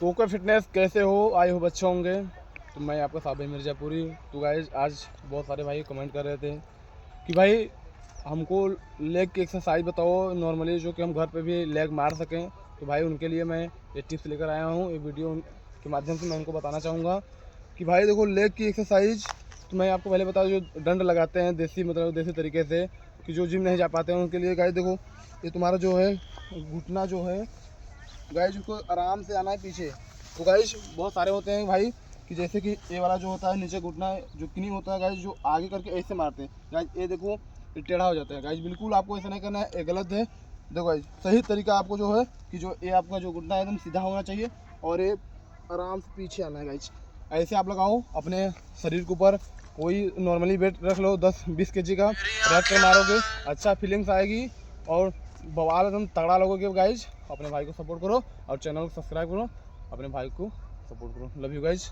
Coca fitness कैसे हो, आई हो बच्चे होंगे। तो मैं आपका साबिर मिर्ज़ापुरी। तो गाइज आज बहुत सारे भाई कमेंट कर रहे थे कि भाई हमको लेग की एक्सरसाइज बताओ नॉर्मली, जो कि हम घर पे भी लेग मार सकें। तो भाई उनके लिए मैं ये टिप्स लेकर आया हूँ। ये वीडियो के माध्यम से मैं उनको बताना चाहूँगा कि भाई देखो, लेग की एक्सरसाइज तो मैं आपको पहले बता दूँ, जो दंड लगाते हैं देसी, मतलब देसी तरीके से, कि जो जिम नहीं जा पाते हैं उनके लिए। गाइज देखो, ये तुम्हारा जो है घुटना जो है गाइज, उसको आराम से आना है पीछे। तो गाइज बहुत सारे होते हैं भाई, कि जैसे कि ये वाला जो होता है नीचे घुटना जो कि नहीं होता है गाइज, जो आगे करके ऐसे मारते हैं गाइज, ये देखो ये टेढ़ा हो जाता है गाइज। बिल्कुल आपको ऐसा नहीं करना है, ये गलत है। देखो गाइज, सही तरीका आपको जो है कि जो ये आपका जो घुटना है एकदम सीधा होना चाहिए और ये आराम से पीछे आना है गाइज। ऐसे आप लगाओ अपने शरीर के ऊपर, कोई नॉर्मली वेट रख लो 10-20 kg का, रख कर मारोगे, अच्छा फीलिंग्स आएगी और बवाल एकदम तगड़ा लोगोगे गाइज। अपने भाई को सपोर्ट करो और चैनल को सब्सक्राइब करो, अपने भाई को सपोर्ट करो। Love you guys.